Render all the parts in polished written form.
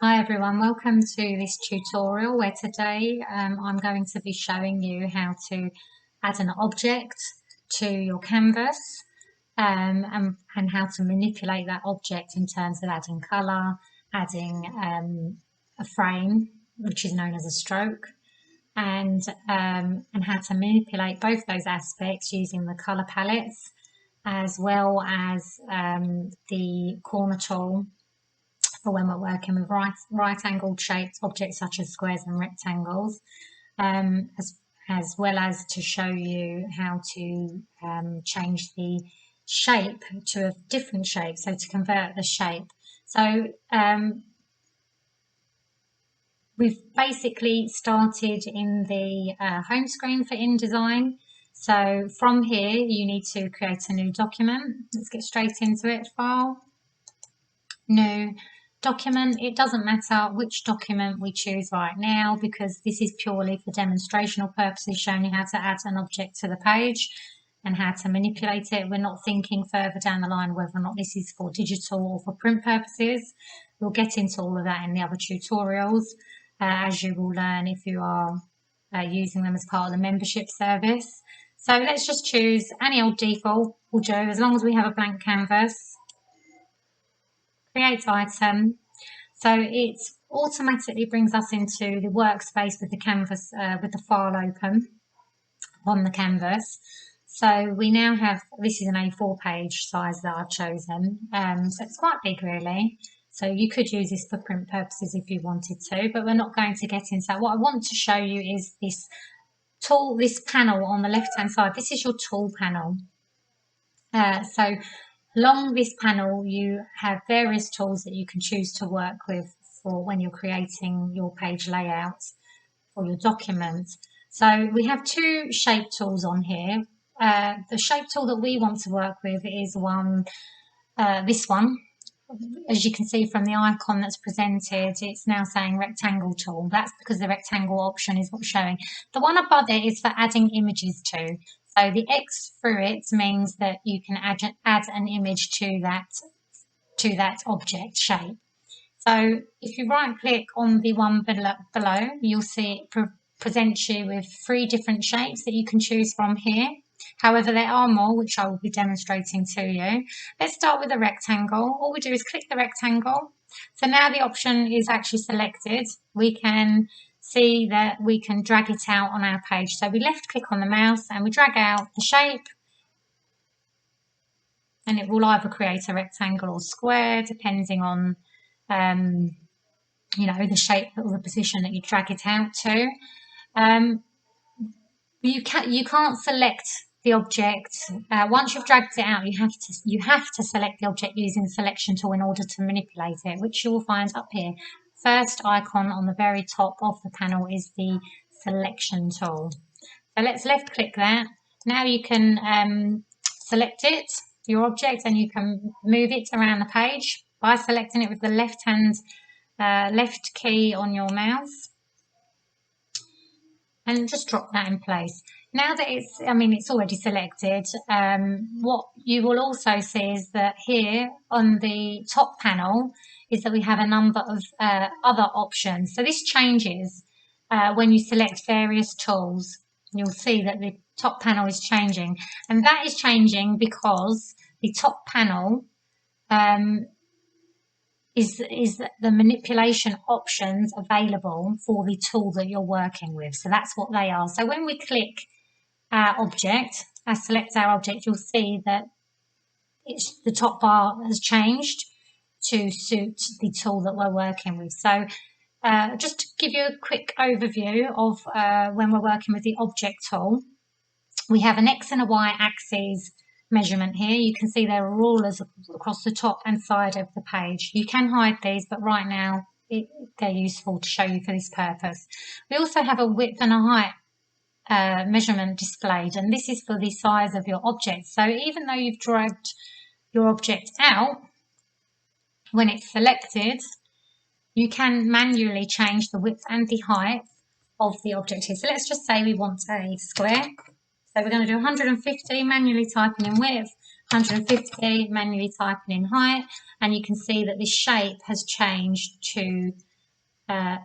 Hi everyone, welcome to this tutorial where today I'm going to be showing you how to add an object to your canvas and how to manipulate that object in terms of adding colour, adding a frame, which is known as a stroke, and how to manipulate both those aspects using the colour palettes as well as the corner tool for when we're working with right-angled shaped objects such as squares and rectangles, um, as, as well as to show you how to change the shape to a different shape, so to convert the shape. So we've basically started in the home screen for InDesign. So from here, you need to create a new document. Let's get straight into it. File, new document. It doesn't matter which document we choose right now because this is purely for demonstrational purposes, showing you how to add an object to the page and how to manipulate it. We're not thinking further down the line whether or not this is for digital or for print purposes. We'll get into all of that in the other tutorials, as you will learn if you are using them as part of the membership service. So let's just choose any old default will do, as long as we have a blank canvas. Create item. So it automatically brings us into the workspace with the canvas, with the file open on the canvas. So we now have, this is an A4 page size that I've chosen. So it's quite big really. So you could use this for print purposes if you wanted to, but we're not going to get into that. What I want to show you is this tool, this panel on the left hand side. This is your tool panel. So along this panel, you have various tools that you can choose to work with for when you're creating your page layout for your document. So we have two shape tools on here. The shape tool that we want to work with is this one. As you can see from the icon that's presented, it's now saying rectangle tool. That's because the rectangle option is what's showing. The one above it is for adding images to. So the X through it means that you can add an image to that object shape. So if you right click on the one below, you'll see it presents you with 3 different shapes that you can choose from here. However, there are more, which I will be demonstrating to you. Let's start with a rectangle. All we do is click the rectangle. So now the option is actually selected. We can see that we can drag it out on our page. So we left click on the mouse and we drag out the shape, and it will either create a rectangle or square depending on the shape or the position that you drag it out to. You can't select the object once you've dragged it out. You have to select the object using the selection tool in order to manipulate it, which you will find up here. First icon on the very top of the panel is the selection tool. So let's left click that. Now you can select it, your object, and you can move it around the page by selecting it with the left key on your mouse, and just drop that in place. Now that it's already selected, what you will also see is that here on the top panel is that we have a number of other options. So this changes when you select various tools. You'll see that the top panel is changing, and that is changing because the top panel is the manipulation options available for the tool that you're working with. So that's what they are. So when we click our object, select our object, you'll see that the top bar has changed to suit the tool that we're working with. So just to give you a quick overview of when we're working with the object tool, we have an X and a Y axis measurement here. You can see there are rulers across the top and side of the page. You can hide these, but right now they're useful to show you for this purpose. We also have a width and a height measurement displayed, and this is for the size of your object. So even though you've dragged your object out, when it's selected, you can manually change the width and the height of the object here. So let's just say we want a square. So we're going to do 150, manually typing in width, 150, manually typing in height, and you can see that this shape has changed to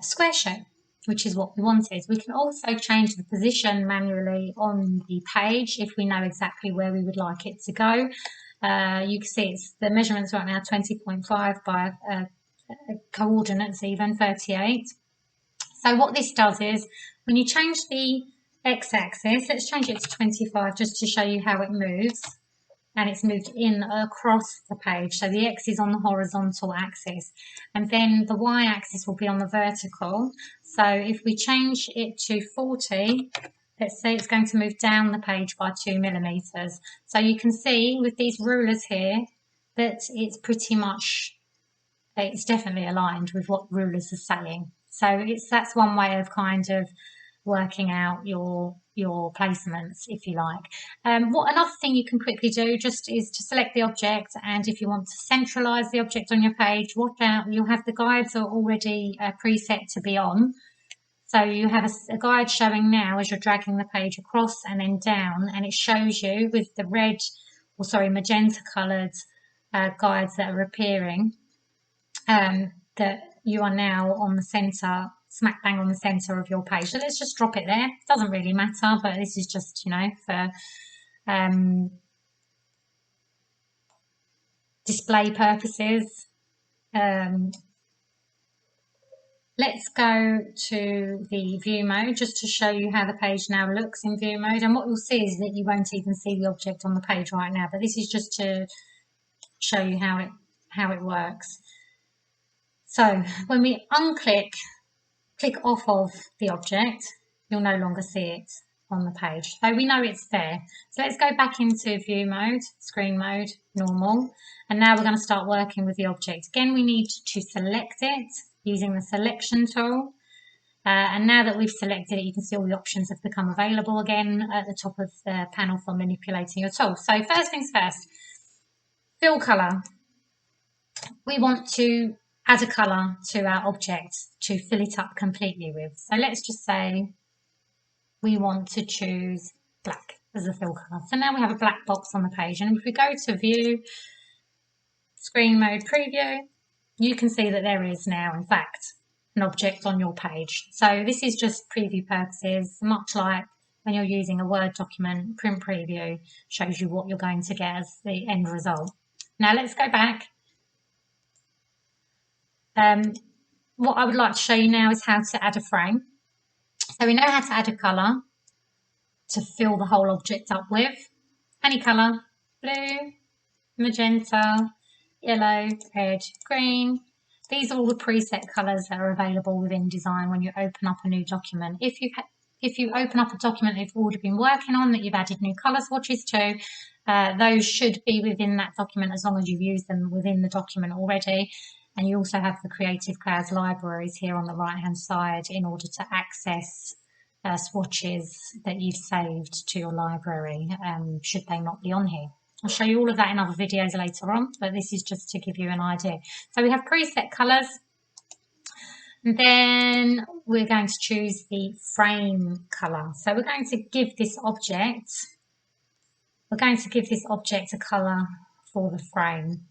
square shape, which is what we wanted. We can also change the position manually on the page if we know exactly where we would like it to go. You can see the measurements right now 20.5 by coordinates even 38. So what this does is when you change the x-axis, let's change it to 25 just to show you how it moves. And it's moved in across the page. So the X is on the horizontal axis and then the Y axis will be on the vertical. So if we change it to 40, let's say it's going to move down the page by 2 millimeters. So you can see with these rulers here that it's pretty much, it's definitely aligned with what rulers are saying. So that's one way of kind of working out your placements, if you like. What another thing you can quickly do just is to select the object, and if you want to centralize the object on your page, watch out, you'll have the guides are already preset to be on. So you have a guide showing now as you're dragging the page across and then down, and it shows you with the red, or sorry, magenta coloured guides that are appearing, that you are now on the centre, smack bang on the centre of your page. So let's just drop it there. It doesn't really matter, but this is just, you know, for display purposes. Let's go to the view mode just to show you how the page now looks in view mode. And what you'll see is that you won't even see the object on the page right now, but this is just to show you how it works. So when we click off of the object, you'll no longer see it on the page. So we know it's there. So let's go back into view mode, screen mode, normal. And now we're going to start working with the object. Again, we need to select it using the selection tool. And now that we've selected it, you can see all the options have become available again at the top of the panel for manipulating your tool. So first things first, fill colour. We want to add a colour to our object to fill it up completely with. So let's just say we want to choose black as a fill colour. So now we have a black box on the page, and if we go to view, screen mode, preview, you can see that there is now in fact an object on your page. So this is just preview purposes, much like when you're using a Word document, print preview shows you what you're going to get as the end result. Now let's go back. What I would like to show you now is how to add a frame. So we know how to add a colour to fill the whole object up with. Any colour, blue, magenta, yellow, red, green. These are all the preset colours that are available within InDesign when you open up a new document. If you open up a document that you've already been working on, that you've added new colour swatches to, those should be within that document as long as you've used them within the document already. And you also have the Creative Clouds libraries here on the right hand side in order to access swatches that you've saved to your library, should they not be on here. I'll show you all of that in other videos later on, but this is just to give you an idea. So we have preset colours, and then we're going to choose the frame colour. So we're going to give this object a colour for the frame.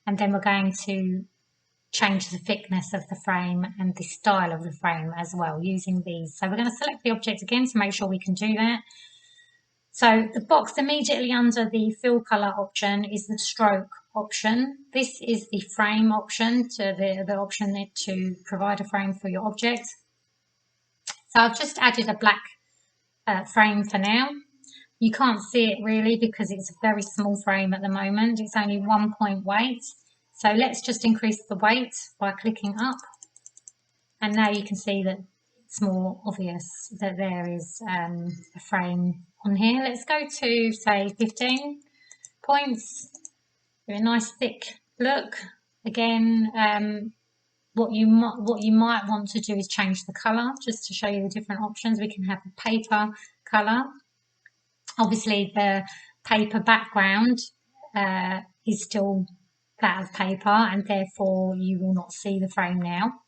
And then we're going to change the thickness of the frame and the style of the frame as well using these. So we're going to select the object again to make sure we can do that. So the box immediately under the fill colour option is the stroke option. This is the frame option, the option to provide a frame for your object. So I've just added a black frame for now. You can't see it really because it's a very small frame at the moment. It's only 1 point weight. So let's just increase the weight by clicking up. And now you can see that it's more obvious that there is a frame on here. Let's go to say 15 points. A nice thick look. Again, what you might want to do is change the colour just to show you the different options. We can have a paper colour. Obviously the paper background is still that of paper, and therefore you will not see the frame now.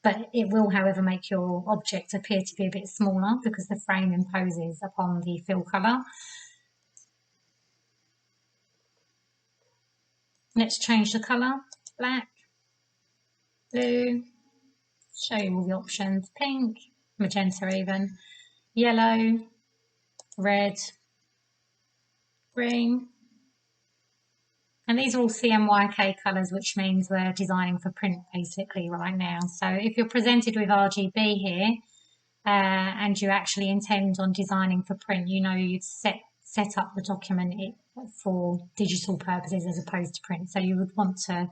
But it will, however, make your object appear to be a bit smaller because the frame imposes upon the fill colour. Let's change the colour, black, blue, show you all the options: pink, magenta even, yellow, red, green. And these are all CMYK colours, which means we're designing for print basically right now. So if you're presented with RGB here and you actually intend on designing for print, you know you've set up the document for digital purposes as opposed to print. So you would want to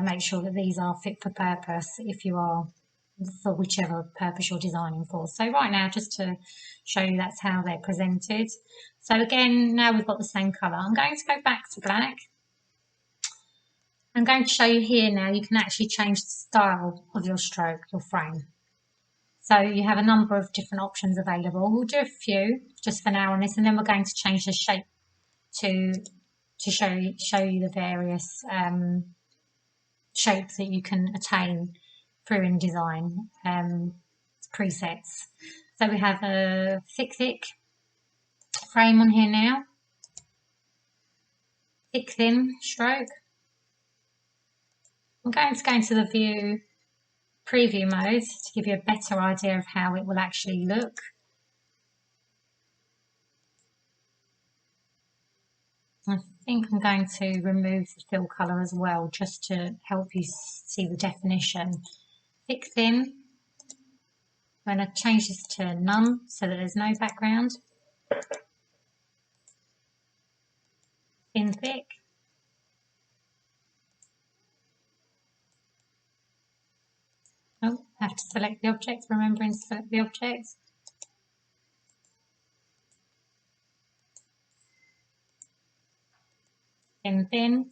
make sure that these are fit for purpose if you are for whichever purpose you're designing for. So right now, just to show you, that's how they're presented. So again, now we've got the same colour. I'm going to go back to black. I'm going to show you here now, you can actually change the style of your stroke, your frame. So you have a number of different options available. We'll do a few just for now on this, and then we're going to change the shape to show you the various shapes that you can attain through InDesign presets. So we have a thick frame on here now, thick thin stroke. I'm going to go into the view preview mode to give you a better idea of how it will actually look. I think I'm going to remove the fill colour as well, just to help you see the definition. Thick thin. I'm going to change this to none so that there's no background. Thin thick. Oh, I have to select the object, remembering to select the object. Thin.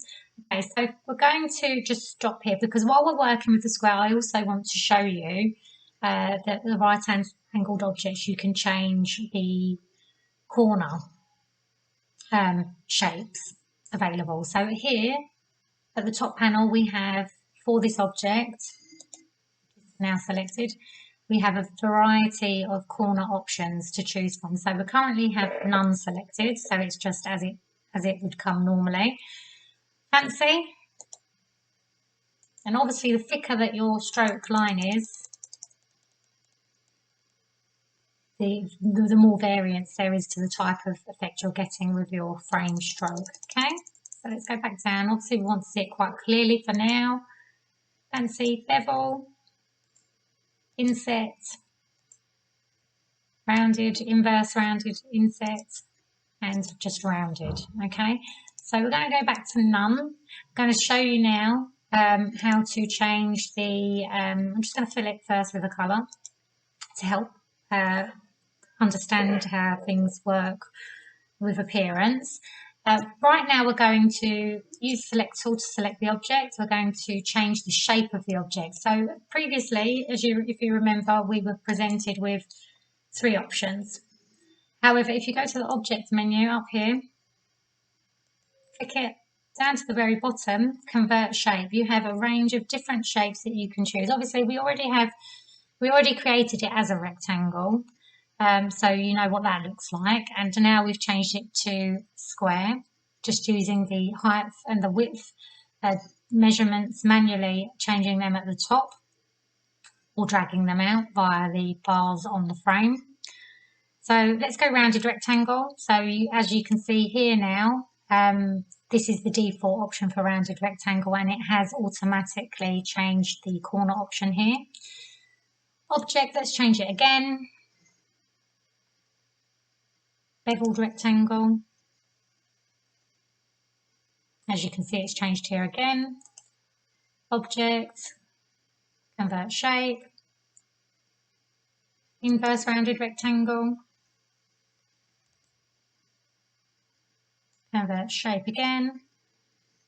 Okay, so we're going to just stop here because while we're working with the square, I also want to show you that the right-hand angled objects, you can change the corner shapes available. So here at the top panel, we have, for this object, now selected, we have a variety of corner options to choose from. So we currently have none selected, so it's just as it would come normally. Fancy. And obviously the thicker that your stroke line is, the more variance there is to the type of effect you're getting with your frame stroke. Okay, so let's go back down. Obviously we want to see it quite clearly for now. Fancy, bevel, inset, rounded, inverse rounded, inset, and just rounded. Okay, so we're going to go back to none. I'm going to show you now how to change the, I'm just going to fill it first with a colour to help understand how things work with appearance. Right now we're going to use the select tool to select the object. We're going to change the shape of the object. So previously, if you remember, we were presented with 3 options. However, if you go to the object menu up here, click it down to the very bottom, convert shape. You have a range of different shapes that you can choose. Obviously we already created it as a rectangle. So you know what that looks like, and now we've changed it to square, just using the height and the width measurements manually, changing them at the top or dragging them out via the bars on the frame. So let's go rounded rectangle. So as you can see here now, this is the default option for rounded rectangle, and it has automatically changed the corner option here. Object, let's change it again. Beveled rectangle. As you can see, it's changed here again. Object, convert shape, inverse rounded rectangle, convert shape again.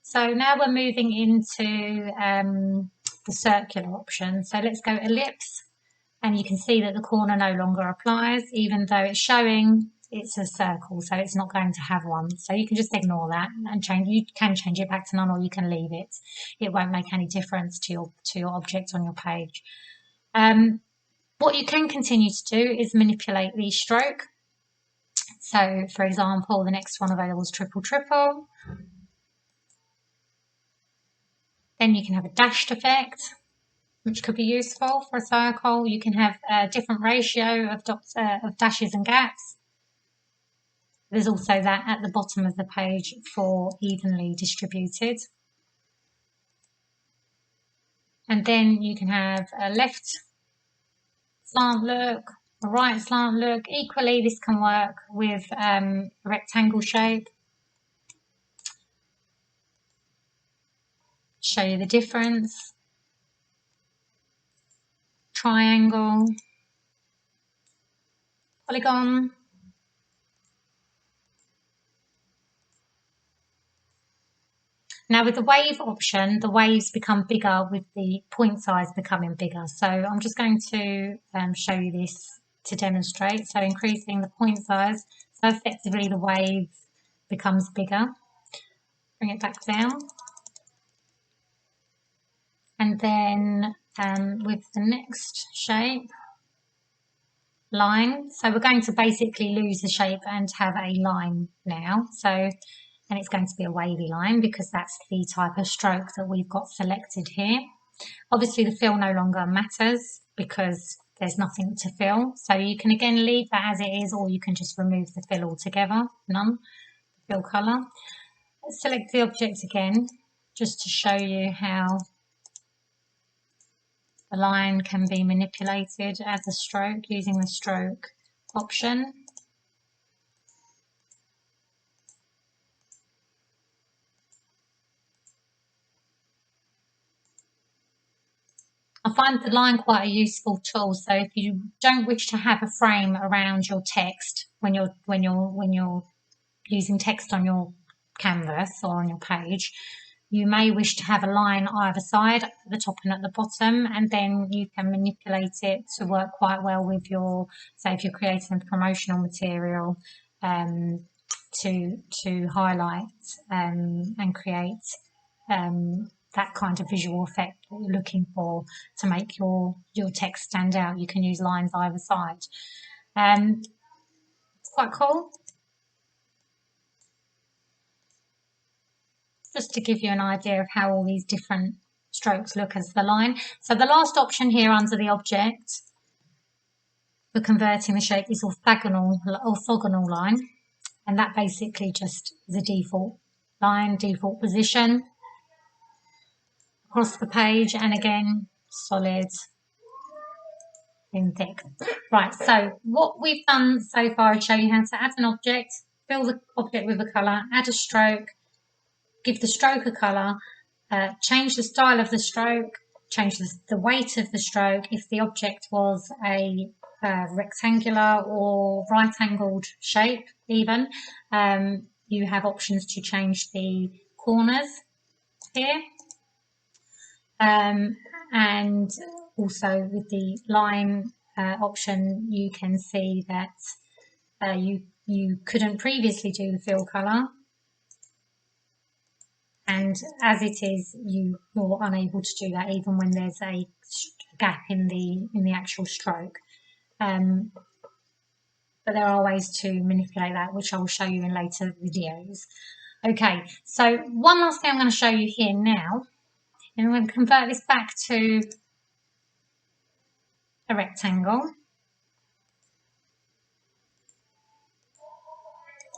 So now we're moving into the circular option. So let's go ellipse, and you can see that the corner no longer applies, even though it's showing it's a circle, so it's not going to have one. So you can just ignore that and change. You can change it back to none, or you can leave it. It won't make any difference to your object on your page. What you can continue to do is manipulate the stroke. So, for example, the next one available is triple triple. Then you can have a dashed effect, which could be useful for a circle. You can have a different ratio of dashes and gaps. There's also that at the bottom of the page for evenly distributed. And then you can have a left slant look, a right slant look. Equally, this can work with a rectangle shape. Show you the difference. Triangle, polygon. Now with the wave option, the waves become bigger with the point size becoming bigger. So I'm just going to show you this to demonstrate. So increasing the point size, so effectively the wave becomes bigger. Bring it back down. And then with the next shape, line. So we're going to basically lose the shape and have a line now. And it's going to be a wavy line because that's the type of stroke that we've got selected here. Obviously the fill no longer matters because there's nothing to fill. So you can again leave that as it is, or you can just remove the fill altogether, none, fill colour. Let's select the object again, just to show you how the line can be manipulated as a stroke using the stroke option. I find the line quite a useful tool. So if you don't wish to have a frame around your text when you're using text on your canvas or on your page, you may wish to have a line either side, at the top and at the bottom, and then you can manipulate it to work quite well with your, say if you're creating promotional material, to highlight and create that kind of visual effect that you're looking for to make your text stand out. You can use lines either side. It's quite cool. Just to give you an idea of how all these different strokes look as the line. So the last option here under the object for converting the shape is orthogonal line, and that basically just is a default line, default position across the page, and again solid in thick. Right, so what we've done so far is show you how to add an object, fill the object with a colour, add a stroke, give the stroke a colour, change the style of the stroke, change the weight of the stroke. If the object was a rectangular or right-angled shape even, you have options to change the corners here. And also with the line option, you can see that you couldn't previously do the fill colour, and as it is, you're unable to do that even when there's a gap in the actual stroke. But there are ways to manipulate that, which I will show you in later videos. Okay, so one last thing I'm going to show you here now, and I'm going to convert this back to a rectangle.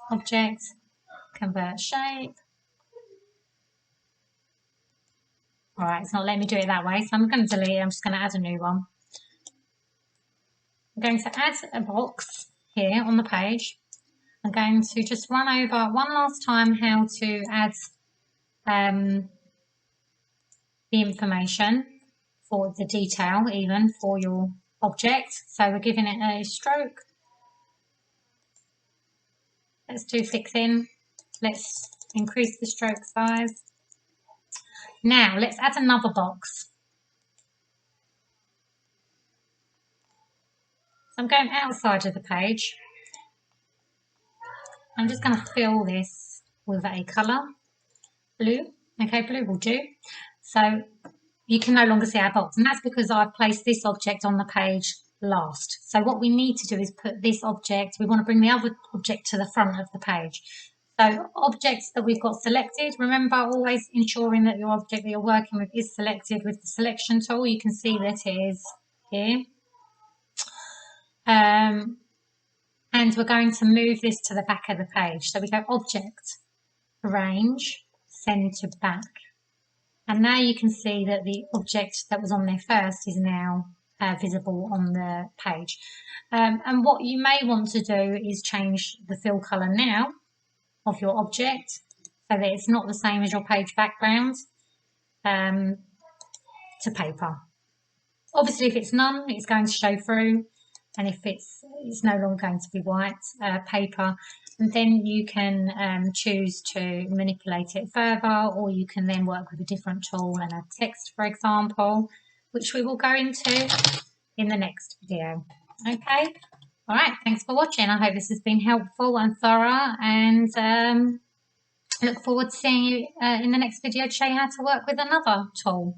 Object, convert shape. All right, it's not letting me do it that way, so I'm going to delete it. I'm just going to add a new one. I'm going to add a box here on the page. I'm going to just run over one last time how to add the information for the detail even for your object. So we're giving it a stroke. Let's do thick thin. Let's increase the stroke size. Now let's add another box. So I'm going outside of the page. I'm just going to fill this with a colour, blue. Okay, blue will do. So you can no longer see our box, and that's because I've placed this object on the page last. So what we need to do is put this object, we want to bring the other object to the front of the page. So objects that we've got selected, remember always ensuring that your object that you're working with is selected with the selection tool. You can see that it is here. And we're going to move this to the back of the page. So we go Object, Arrange, Send to Back. And now you can see that the object that was on there first is now visible on the page. And what you may want to do is change the fill colour now of your object so that it's not the same as your page background to paper. Obviously, if it's none, it's going to show through, and if it's no longer going to be white paper, and then you can choose to manipulate it further, or you can then work with a different tool and add text, for example, which we will go into in the next video. Okay, all right, thanks for watching. I hope this has been helpful and thorough, and look forward to seeing you in the next video to show you how to work with another tool.